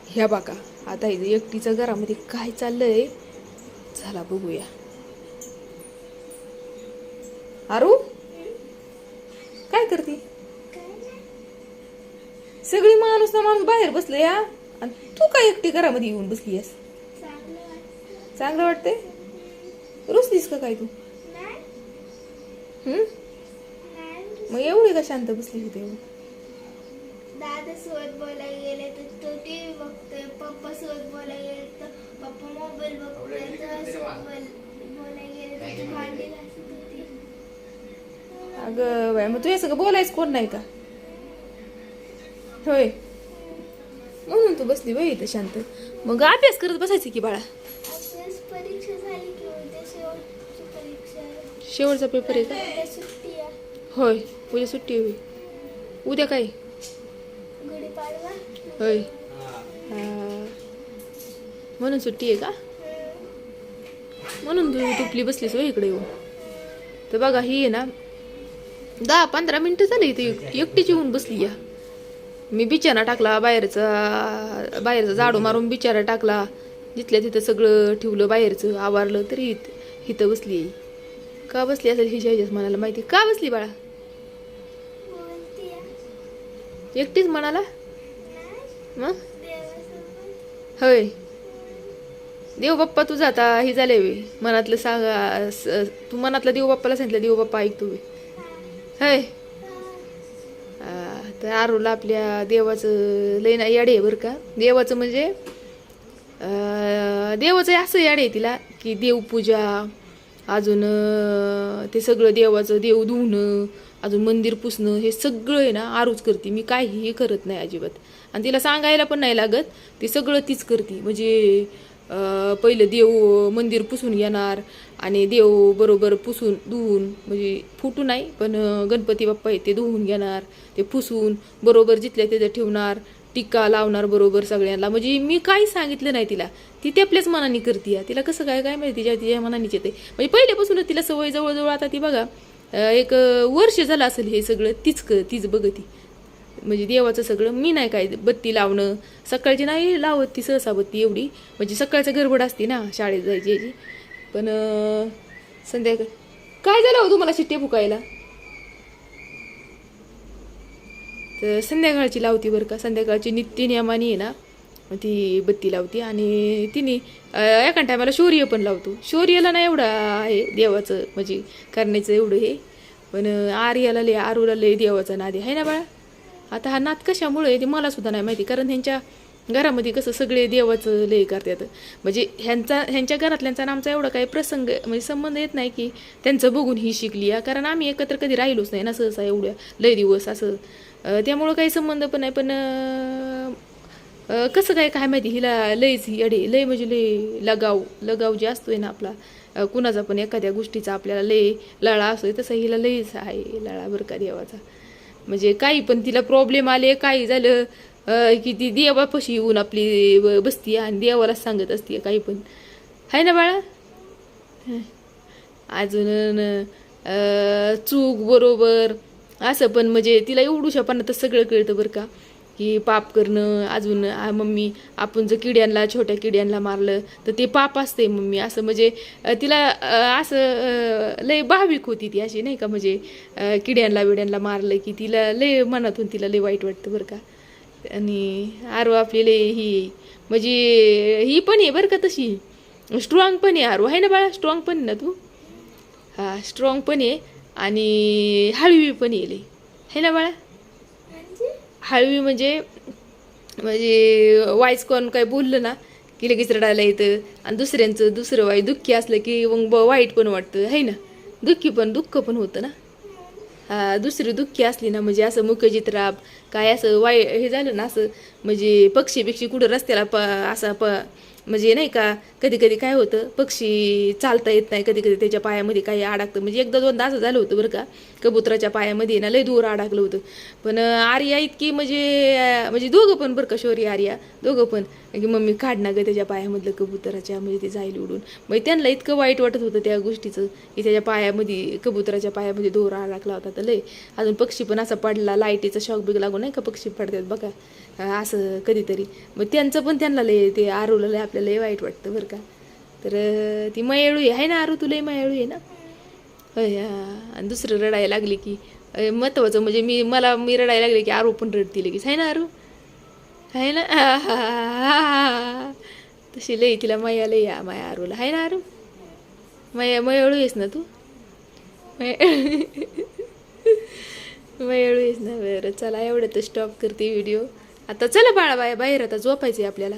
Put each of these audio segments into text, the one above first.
ह्या बाका आता इथे एकटीचं घरामध्ये काय चाललंय चला बघूया. आरू काय करते? सगळी माणूस ना माणूस बाहेर बसले या आणि तू काय एकटी घरामध्ये येऊन बसली आहेस? चांगलं वाटतंय? रुसलीस का काय तू? मग एवढी का शांत बसली होती? दादा सोबत बोलायला गेले तर तो टीव्ही बघतोय, पप्पा सोबत बोलायला गेले तर पप्पा मोबाईल बघतोय, बोलायला गेले तर ती भांडी घासत होती. अगं बाय, मग तुझ्या सगळं बोलायचं कोण नाही का? होय, म्हणून तू बसली बाई इथं शांत. मग अभ्यास करत बसायची की बाळा? अभ्यास परीक्षा झाली की उद्या शेवटची परीक्षा आहे. शेवटचा पेपर आहे का? उद्या सुट्टी आहे. होय, उद्या सुट्टी होई. उद्या काय? गुढीपाडवा. होय, म्हणून सुट्टी आहे का? म्हणून तू तुपली बसलीस होय इकडे येऊन. तर बघा ही आहे ना 10-15 मिनिटं झाली इथे एकटीच येऊन बसली या. मी बिचारा टाकला बाहेरचा झाडू मारून बिचारा टाकला, जिथल्या तिथं सगळं ठेवलं, बाहेरचं आवारलं, तरी इथं बसली. का बसली असेल हिच्या ह्याच्याच मनाला माहिती. का बसली बाळा? एकटीच म्हणाला मग? होय, देव बाप्पा तुझा आता हे झाले वे मनातलं सांगा. तू मनातलं देव बाप्पाला सांगितलं, देव बाप्पा ऐकतो वे. होय, तर आरूला आपल्या देवाचं लय ना याडे आहे बरं का. देवाचं म्हणजे देवाचं असं याडे आहे तिला की देवपूजा, अजून ते सगळं देवाचं देव धुणं, अजून मंदिर पुसणं, हे सगळं आहे ना आरूच करते. मी काहीही करत नाही अजिबात. आणि तिला सांगायला पण नाही लागत, ते सगळं तीच करते. म्हणजे पहिलं देव मंदिर पुसून घेणार आणि देव बरोबर पुसून धुवून, म्हणजे फुटू नाही पण गणपती बाप्पा आहे ते धुवून घेणार, ते पुसून बरोबर जिथल्या तिथे ठेवणार, टिक्का लावणार बरोबर सगळ्यांना. म्हणजे मी काही सांगितलं नाही तिला, ती ते आपल्याच मनाने करते. तिला कसं काय माहिती, तिच्या मनानेच येते. म्हणजे पहिल्यापासूनच तिला सवय जवळजवळ आता ती बघा 1 वर्ष झालं असेल हे सगळं तीच बघती. म्हणजे देवाचं सगळं. मी नाही काय बत्ती लावणं, सकाळची नाही लावत ती सहसा बत्ती एवढी, म्हणजे सकाळचं गडबड असते ना शाळेत जायची याची. पण संध्याकाळ काय झालं हो तुम्हाला शिट्टे फुकायला? तर संध्याकाळची लावती बरं का. संध्याकाळची नित्य नियमाने आहे ना ती बत्ती लावती. आणि तिने एका टायमाला शौर्य पण लावतो. शौर्याला नाही एवढं आहे देवाचं म्हणजे करण्याचं एवढं हे, पण आरूला लय देवाचा नाद आहे ना बाळा. आता हा नाद कशामुळे ते मला सुद्धा नाही माहिती, कारण ह्यांच्या घरामध्ये कसं सगळे देवाचं लय करतात. म्हणजे ह्यांच्या घरातल्यांचा आमचा एवढा काही प्रसंग म्हणजे संबंध येत नाही की त्यांचं बघून ही शिकली या, कारण आम्ही एकत्र कधी राहिलोच नाही ना सहसा एवढ्या लय दिवस असं. त्यामुळं काही संबंध पण नाही. पण कसं काय माहिती हिला लयच लय म्हणजे लय लगाव जे असतोय ना आपला कुणाचा पण एखाद्या गोष्टीचा आपल्याला लय लळा असतोय, तसं हिला लयच आहे लळा बरं का देवाचा. म्हणजे काही पण तिला प्रॉब्लेम आले, काही झालं की ती देवापाशी येऊन आपली बसती आणि देवाला सांगत असते काही पण. आहे ना बाळा? अजून चूक बरोबर असं पण म्हणजे तिला एवढूशापणातच सगळं कळतं बरं का, की पाप करणं. अजून मम्मी आपण जर छोट्या किड्यांना मारलं तर ते पाप असते मम्मी, असं म्हणजे तिला असं लय भाविक होती ती अशी नाही का. म्हणजे किड्यांना मारलं की तिला लय मनातून तिला लय वाईट वाटतं बरं का. आणि आरू आपली लय ही म्हणजे ही पण आहे बरं का, तशी स्ट्रॉंग पण आहे आरू. आहे ना बाळा? स्ट्रॉंग पण आहे ना तू? हा, स्ट्रॉंग पण आहे आणि हळवी पण येईल. है ना बाळा? हळवी म्हणजे वाईच कोण काय बोललं ना की लगेच रडायला येतं. आणि दुसरं वाईट दुःखी असलं की मग वाईट पण वाटतं. है ना? दुःख पण होतं ना. हा, दुसरी दुःखी असली ना म्हणजे असं मुखजित्राप काय असं हे झालं ना, असं म्हणजे पक्षी कुठं रस्त्याला म्हणजे नाही का, कधी कधी काय होतं पक्षी चालता येत नाही, कधी कधी त्याच्या पायामध्ये काही अडकतं. म्हणजे 1-2दा असं झालं होतं बरं का. कबुतराच्या पायामध्ये ना लय दूर अडकलं होतं. पण आर्या इतकी म्हणजे दोघं पण बरं का, शौर्य आर्या दोघं पण की मम्मी काढ ना गं त्याच्या पायामधलं कबुतराच्या, म्हणजे ते जाईल उडून. म्हणजे त्यांना इतकं वाईट वाटत होतं त्या गोष्टीचं की त्याच्या पायामध्ये कबुतराच्या पायामध्ये दोरा अडकला होता तर लय. अजून पक्षी पण असा पडला, लाईटीचा शॉक बिग लागून नाही का पक्षी पडतात बघा, असं कधीतरी. मग त्यांचं पण त्यांना लय ते आरूला लय आपल्याला लय वाईट वाटतं बरं का. तर ती मयाळू आहे ना आरू, तुला मयाळू आहे ना. होय आणि दुसरं रडायला लागली की महत्वाचं म्हणजे मी रडायला लागले की आरू पण रडती लगेच आहे ना आरू, आहे ना. तशी लई तिला माया लई या माया आरूला आहे ना आरू. मयाळू आहेस ना तू, मयाळू आहेस ना. बरं चला एवढं तर स्टॉप करते व्हिडिओ आता. चला बाळा बाहेर आता झोपायचं आहे आपल्याला.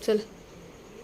चला.